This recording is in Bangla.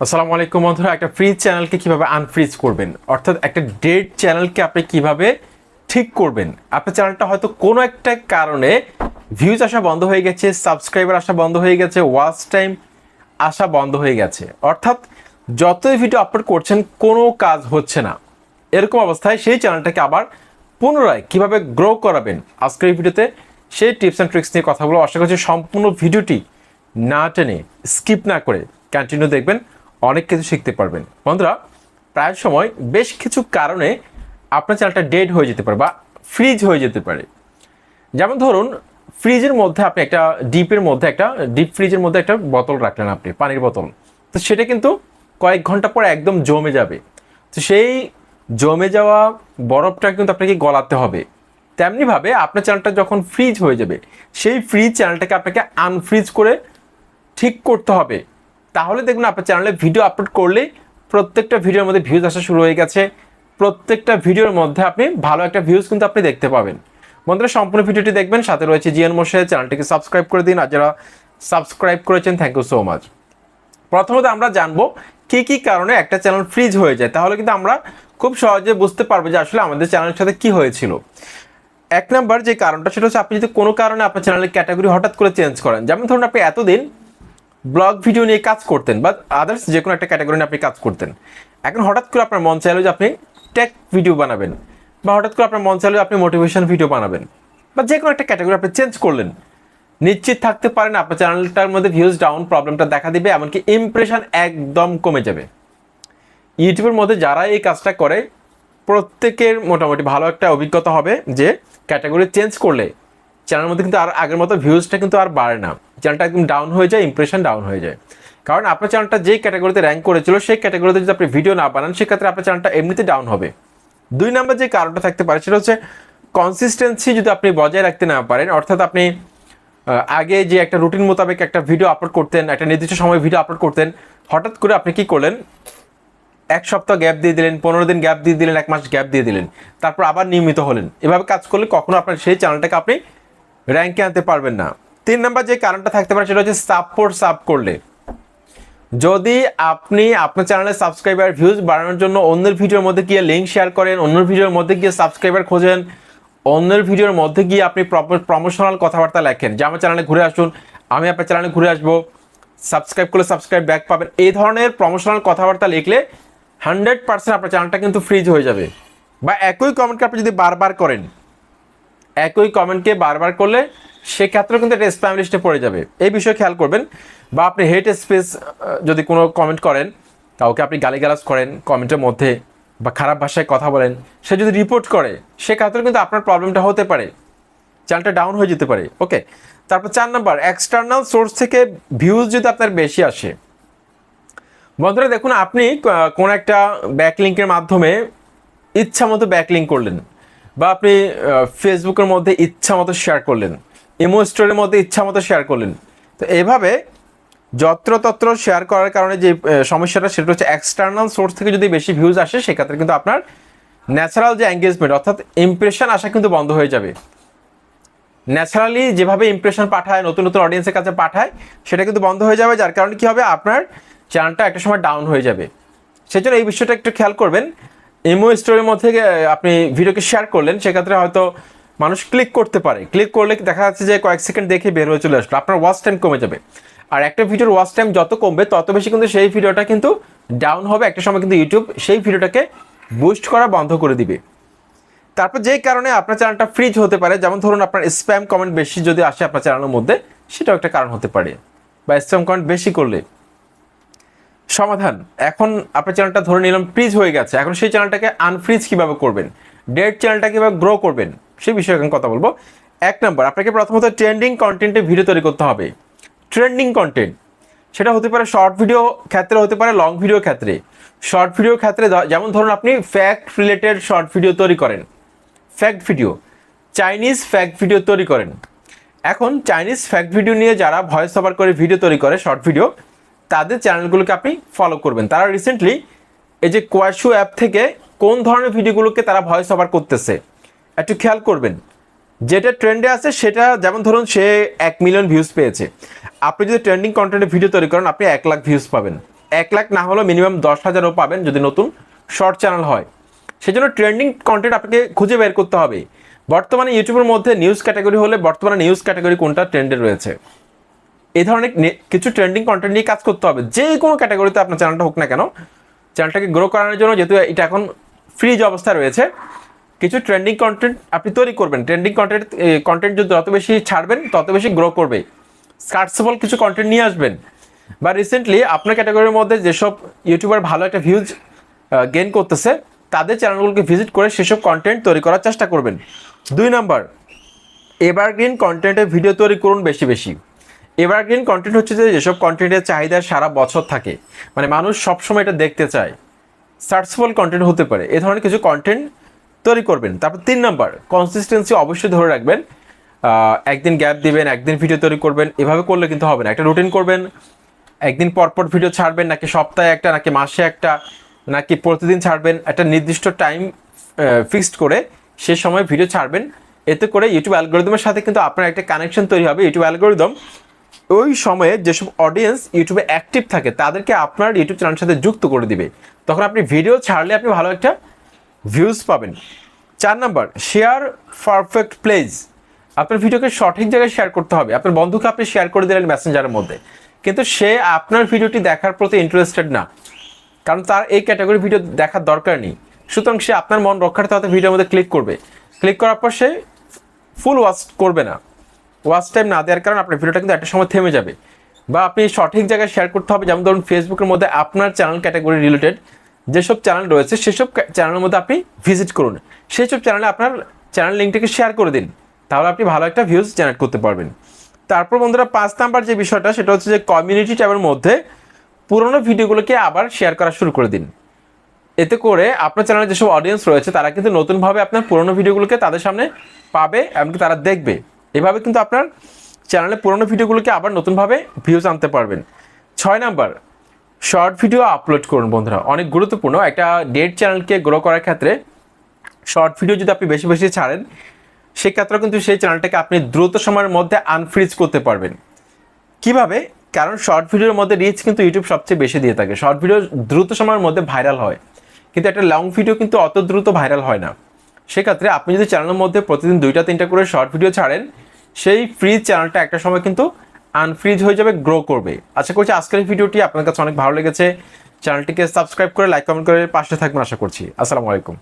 আসসালামু আলাইকুম বন্ধুরা, একটা ফ্রি চ্যানেলকে কিভাবে আনফ্রিজ করবেন, অর্থাৎ একটা ডেড চ্যানেলকে আপনি কিভাবে ঠিক করবেন। আপনার চ্যানেলটা হয়তো কোনো একটা কারণে ভিউজ আসা বন্ধ হয়ে গেছে, সাবস্ক্রাইবার আসা বন্ধ হয়ে গেছে, ওয়াচ টাইম আসা বন্ধ হয়ে গেছে, অর্থাৎ যতই ভিডিও আপলোড করছেন কোনো কাজ হচ্ছে না। এরকম অবস্থায় সেই চ্যানেলটাকে আবার পুনরায় কিভাবে গ্রো করাবেন, আজকের এই ভিডিওতে সেই টিপস অ্যান্ড ট্রিক্স নিয়ে কথা বলবো। আশা করছি সম্পূর্ণ ভিডিওটি না টেনে স্কিপ না করে কন্টিনিউ দেখবেন, অনেক কিছু শিখতে পারবেন। বন্ধুরা, প্রায় সময় বেশ কিছু কারণে আপনার চ্যানেলটা ডেড হয়ে যেতে পারে বা ফ্রিজ হয়ে যেতে পারে। যেমন ধরুন, ফ্রিজের মধ্যে আপনি একটা ডিপ ফ্রিজের মধ্যে একটা বোতল রাখলেন, আপনি পানির বোতল, তো সেটা কিন্তু কয়েক ঘন্টা পর একদম জমে যাবে। তো সেই জমে যাওয়া বরফটা কিন্তু আপনাকে গলাতে হবে। তেমনিভাবে আপনার চ্যানেলটা যখন ফ্রিজ হয়ে যাবে, সেই ফ্রিজ চ্যানেলটাকে আপনাকে আনফ্রিজ করে ঠিক করতে হবে। তাহলে দেখুন আপনার চ্যানেলে ভিডিও আপলোড করলেই প্রত্যেকটা ভিডিওর মধ্যে ভিউজ আসা শুরু হয়ে গেছে। প্রত্যেকটা ভিডিওর মধ্যে আপনি ভালো একটা ভিউজ কিন্তু আপনি দেখতে পাবেন। বন্ধুরা, সম্পূর্ণ ভিডিওটি দেখবেন, সাথে রয়েছে জিএন মোশে। চ্যানেলটিকে সাবস্ক্রাইব করে দিন, আর যারা সাবস্ক্রাইব করেছেন থ্যাংক ইউ সো মাচ। প্রথমত আমরা জানবো কি কি কারণে একটা চ্যানেল ফ্রিজ হয়ে যায়, তাহলে কিন্তু আমরা খুব সহজে বুঝতে পারবো যে আসলে আমাদের চ্যানেলের সাথে কি হয়েছিল। এক নাম্বার যে কারণটা, সেটা হচ্ছে আপনি যদি কোনো কারণে আপনার চ্যানেলের ক্যাটাগরি হঠাৎ করে চেঞ্জ করেন। যেমন ধরুন, আপনি এতদিন ব্লগ ভিডিও নিয়ে কাজ করতেন বা আদার্স যে কোনো একটা ক্যাটাগরি নিয়ে আপনি কাজ করতেন, এখন হঠাৎ করে আপনার মন চাইলো যে আপনি টেক ভিডিও বানাবেন, বা হঠাৎ করে আপনার মন চাইলো আপনি মোটিভেশন ভিডিও বানাবেন, বা যে কোনো একটা ক্যাটাগরি আপনি চেঞ্জ করলেন। নিশ্চিত থাকতে পারেন আপনার চ্যানেলটার মধ্যে ভিউজ ডাউন প্রবলেমটা দেখা দিবে, এমনকি ইমপ্রেশন একদম কমে যাবে। ইউটিউবের মধ্যে যারা এই কাজটা করে প্রত্যেকের মোটামুটি ভালো একটা অভিজ্ঞতা হবে যে ক্যাটাগরি চেঞ্জ করলে চ্যানেলের মধ্যে কিন্তু আর আগের মতো ভিউজটা কিন্তু আর বাড়ে না, চ্যানেলটা একদম ডাউন হয়ে যায়, ইমপ্রেশন ডাউন হয়ে যায়। কারণ আপনার চ্যানেলটা যেই ক্যাটাগরিতে র্যাঙ্ক করেছিল সেই ক্যাটাগরিতে যদি আপনি ভিডিও না বানান, সেক্ষেত্রে আপনার চ্যানেলটা এমনিতে ডাউন হবে। দুই নম্বর যে কারণটা থাকতে পারে সেটা হচ্ছে কনসিস্টেন্সি যদি আপনি বজায় রাখতে না পারেন। অর্থাৎ আপনি আগে যে একটা রুটিন মোতাবেক একটা ভিডিও আপলোড করতেন, একটা নির্দিষ্ট সময় ভিডিও আপলোড করতেন, হঠাৎ করে আপনি কি করলেন, এক সপ্তাহ গ্যাপ দিয়ে দিলেন, 15 দিন গ্যাপ দিয়ে দিলেন, এক মাস গ্যাপ দিয়ে দিলেন, তারপর আবার নিয়মিত হলেন। এভাবে কাজ করলে কখনো আপনার সেই চ্যানেলটাকে আপনি র্যাঙ্কে আনতে পারবেন না। তিন নম্বর যে কারণটা থাকতে পারে সেটা হচ্ছে সাব করলে। যদি আপনি আপনার চ্যানেলে সাবস্ক্রাইবার ভিউজ বাড়ানোর জন্য অন্যের ভিডিওর মধ্যে গিয়ে লিঙ্ক শেয়ার করেন, অন্যের ভিডিওর মধ্যে গিয়ে সাবস্ক্রাইবার খোঁজেন, অন্যের ভিডিওর মধ্যে গিয়ে আপনি প্রমোশনাল কথাবার্তা লেখেন যে আমার চ্যানেলে ঘুরে আসুন, আমি আপনার চ্যানেলে ঘুরে আসবো, সাবস্ক্রাইব করলে সাবস্ক্রাইব ব্যাক পাবেন, এই ধরনের প্রমোশনাল কথাবার্তা লিখলে 100% আপনার চ্যানেলটা কিন্তু ফ্রিজ হয়ে যাবে। বা একই কমেন্টকে আপনি যদি বারবার করেন, একই কমেন্টকে বারবার করলে সেক্ষেত্রেও কিন্তু একটা স্প্যাম লিস্টে পড়ে যাবে, এই বিষয়ে খেয়াল করবেন। বা আপনি হেট স্পেস যদি কোনো কমেন্ট করেন, কাউকে আপনি গালিগালাজ করেন কমেন্টের মধ্যে, বা খারাপ ভাষায় কথা বলেন, সে যদি রিপোর্ট করে সেক্ষেত্রে কিন্তু আপনার প্রবলেমটা হতে পারে, চ্যানেলটা ডাউন হয়ে যেতে পারে। ওকে, তারপর 4 নাম্বার, এক্সটার্নাল সোর্স থেকে ভিউজ যদি আপনার বেশি আসে। বন্ধুরা দেখুন, আপনি কোন একটা ব্যাকলিঙ্কের মাধ্যমে ইচ্ছা মতো ব্যাকলিঙ্ক করলেন, বা আপনি ফেসবুকের মধ্যে ইচ্ছা মতো শেয়ার করলেন, ইমো স্টোরির মধ্যে ইচ্ছা মতো শেয়ার করলেন। তো এভাবে যত্রতত্র শেয়ার করার কারণে যে সমস্যাটা, সেটা হচ্ছে এক্সটার্নাল সোর্স থেকে যদি বেশি ভিউজ আসে, সেক্ষেত্রে কিন্তু আপনার ন্যাচারাল যে এঙ্গেজমেন্ট অর্থাৎ ইমপ্রেশন আসা কিন্তু বন্ধ হয়ে যাবে। ন্যাচারালি যেভাবে ইমপ্রেশন পাঠায়, নতুন নতুন অডিয়েন্সের কাছে পাঠায়, সেটা কিন্তু বন্ধ হয়ে যাবে, যার কারণে কি হবে, আপনার চ্যানেলটা একটা সময় ডাউন হয়ে যাবে। সেজন্য এই বিষয়টা একটু খেয়াল করবেন। ইমো স্টোরির মধ্যে আপনি ভিডিওকে শেয়ার করলেন, সেক্ষেত্রে হয়তো মানুষ ক্লিক করতে পারে, ক্লিক করলে দেখা যাচ্ছে যে কয়েক সেকেন্ড দেখে বের হয়ে চলে আসলো, আপনার ওয়াচ টাইম কমে যাবে। আর একটা ভিডিওর ওয়াচ টাইম যত কমবে তত বেশি কিন্তু সেই ভিডিওটা কিন্তু ডাউন হবে, একটা সময় কিন্তু ইউটিউব সেই ভিডিওটাকে বুস্ট করা বন্ধ করে দিবে। তারপর যেই কারণে আপনার চ্যানেলটা ফ্রিজ হতে পারে, যেমন ধরুন আপনার স্প্যাম কমেন্ট বেশি যদি আসে আপনার চ্যানেলের মধ্যে, সেটাও একটা কারণ হতে পারে। বা স্প্যাম কমেন্ট বেশি করলে। সমাধান, এখন আপনার চ্যানেলটা ধরে নিলাম ফ্রিজ হয়ে গেছে, এখন সেই চ্যানেলটাকে আনফ্রিজ কিভাবে করবেন, ডেড চ্যানেলটা কিভাবে গ্রো করবেন, সেই বিষয়ে এখন কথা বলবো। এক নম্বর, আপনাকে প্রথমত ট্রেন্ডিং কন্টেন্টে ভিডিও তৈরি করতে হবে। ট্রেন্ডিং কন্টেন্ট সেটা হতে পারে শর্ট ভিডিও ক্ষেত্রে, হতে পারে লং ভিডিও ক্ষেত্রে। শর্ট ভিডিওর ক্ষেত্রে যেমন ধরুন আপনি ফ্যাক্ট রিলেটেড শর্ট ভিডিও তৈরি করেন, fact video, Chinese fact video তৈরি করেন। এখন চাইনিজ ফ্যাক্ট ভিডিও নিয়ে যারা ভয়েস ওভার করে ভিডিও তৈরি করে, শর্ট ভিডিও, তাদের চ্যানেলগুলোকে আপনি ফলো করবেন। তারা রিসেন্টলি এই যে কোয়াশু অ্যাপ থেকে কোন ধরনের ভিডিওগুলোকে তারা ভয়েস ওভার করতেছে একটু খেয়াল করবেন। যেটা ট্রেন্ডে আছে সেটা, যেমন ধরুন সে 1 মিলিয়ন ভিউজ পেয়েছে, আপনি যদি ট্রেন্ডিং কন্টেন্টে ভিডিও তৈরি করেন আপনি 1 লাখ ভিউজ পাবেন। 1 লাখ না হলেও মিনিমাম 10,000ও পাবেন যদি নতুন শর্ট চ্যানেল হয়। সেজন্য ট্রেন্ডিং কন্টেন্ট আপনাকে খুঁজে বের করতে হবে। বর্তমানে ইউটিউবের মধ্যে নিউজ ক্যাটাগরি হলে বর্তমানে নিউজ ক্যাটাগরি কোনটা ট্রেন্ডে রয়েছে, এই ধরনের কিছু ট্রেন্ডিং কন্টেন্ট নিয়ে কাজ করতে হবে। যে কোনো ক্যাটাগরিতে আপনার চ্যানেলটা হোক না কেন, চ্যানেলটাকে গ্রো করানোর জন্য, যেহেতু এটা এখন ফ্রিজ অবস্থায় রয়েছে, কিছু ট্রেন্ডিং কন্টেন্ট আপনি তৈরি করবেন। ট্রেন্ডিং কন্টেন্ট যদি যত বেশি ছাড়বেন তত বেশি গ্রো করবে। সার্চেবল কিছু কন্টেন্ট নিয়ে আসবেন। বা রিসেন্টলি আপনার ক্যাটাগরির মধ্যে যেসব ইউটিউবার ভালো একটা ভিউজ গেইন করতেছে তাদের চ্যানেলগুলোকে ভিজিট করে সেসব কন্টেন্ট তৈরি করার চেষ্টা করবেন। 2 নাম্বার, এভারগ্রিন কন্টেন্টের ভিডিও তৈরি করুন বেশি বেশি। এভারগ্রিন কন্টেন্ট হচ্ছে যে যেসব কন্টেন্টের চাহিদা সারা বছর থাকে, মানে মানুষ সবসময় এটা দেখতে চায়, সার্চেবল কন্টেন্ট হতে পারে, এ ধরনের কিছু কন্টেন্ট তৈরি করবেন। তারপর 3 নাম্বার, কনসিস্টেন্সি অবশ্যই ধরে রাখবেন। একদিন গ্যাপ দিবেন, একদিন ভিডিও তৈরি করবেন, এভাবে করলে কিন্তু হবে না। একটা রুটিন করবেন, একদিন পর পর ভিডিও ছাড়বেন, নাকি সপ্তাহে একটা, নাকি মাসে একটা, নাকি প্রতিদিন ছাড়বেন। একটা নির্দিষ্ট টাইম ফিক্সড করে সে সময় ভিডিও ছাড়বেন। এতে করে ইউটিউব অ্যালগোরিদমের সাথে কিন্তু আপনার একটা কানেকশন তৈরি হবে। ইউটিউব অ্যালগোরিদম ওই সময়ে যেসব অডিয়েন্স ইউটিউবে অ্যাক্টিভ থাকে তাদেরকে আপনার ইউটিউব চ্যানেলের সাথে যুক্ত করে দিবে। তখন আপনি ভিডিও ছাড়লে আপনি ভালো একটা ভিউজ পাবেন। 4 নাম্বার, শেয়ার পারফেক্ট প্লেস। আপনার ভিডিওকে সঠিক জায়গায় শেয়ার করতে হবে। আপনার বন্ধুকে আপনি শেয়ার করে দিলেন মেসেঞ্জারের মধ্যে, কিন্তু সে আপনার ভিডিওটি দেখার প্রতি ইন্টারেস্টেড না, কারণ তার এই ক্যাটাগরি ভিডিও দেখার দরকার নেই। সুতরাং সে আপনার মন রক্ষার্থে হয়তো ভিডিওর মধ্যে ক্লিক করবে, ক্লিক করার পর সে ফুল ওয়াচ করবে না। ওয়াচ টাইম না দেওয়ার কারণে আপনার ভিডিওটা কিন্তু একটা সময় থেমে যাবে। বা আপনি সঠিক জায়গায় শেয়ার করতে হবে। যেমন ধরুন ফেসবুকের মধ্যে আপনার চ্যানেল ক্যাটাগরি রিলেটেড যেসব চ্যানেল রয়েছে সেসব চ্যানেলের মধ্যে আপনি ভিজিট করুন, সেসব চ্যানেলে আপনার চ্যানেল লিঙ্কটাকে শেয়ার করে দিন, তাহলে আপনি ভালো একটা ভিউজ জেনারেট করতে পারবেন। তারপর বন্ধুরা 5 নাম্বার যে বিষয়টা, সেটা হচ্ছে যে কমিউনিটি ট্যাবের মধ্যে পুরোনো ভিডিওগুলোকে আবার শেয়ার করা শুরু করে দিন। এতে করে আপনার চ্যানেলে যেসব অডিয়েন্স রয়েছে তারা কিন্তু নতুনভাবে আপনার পুরোনো ভিডিওগুলোকে তাদের সামনে পাবে, এমনকি তারা দেখবে। এভাবে কিন্তু আপনার চ্যানেলে পুরোনো ভিডিওগুলোকে আবার নতুনভাবে ভিউজ আনতে পারবেন। 6 নাম্বার, শর্ট ভিডিও আপলোড করুন বন্ধুরা, অনেক গুরুত্বপূর্ণ। একটা ডেড চ্যানেলকে গ্রো করার ক্ষেত্রে শর্ট ভিডিও যদি আপনি বেশি বেশি ছাড়েন, সেক্ষেত্রে কিন্তু সেই চ্যানেলটাকে আপনি দ্রুত সময়ের মধ্যে আনফ্রিজ করতে পারবেন। কিভাবে? কারণ শর্ট ভিডিওর মধ্যে রিচ কিন্তু ইউটিউব সবচেয়ে বেশি দিয়ে থাকে। শর্ট ভিডিও দ্রুত সময়ের মধ্যে ভাইরাল হয়, কিন্তু একটা লং ভিডিও কিন্তু অত দ্রুত ভাইরাল হয় না। সেক্ষেত্রে আপনি যদি চ্যানেলের মধ্যে প্রতিদিন 2টা-3টা করে শর্ট ভিডিও ছাড়েন, সেই ফ্রিজ চ্যানেলটা একটা সময় কিন্তু আনফ্রিজ হয়ে যাবে, গ্রো করবে। আশা করছি আজকের এই ভিডিওটি আপনার কাছে অনেক ভালো লেগেছে। চ্যানেলটিকে সাবস্ক্রাইব করে লাইক কমেন্ট করে পাশে থাকবেন আশা করছি। আসসালামু আলাইকুম।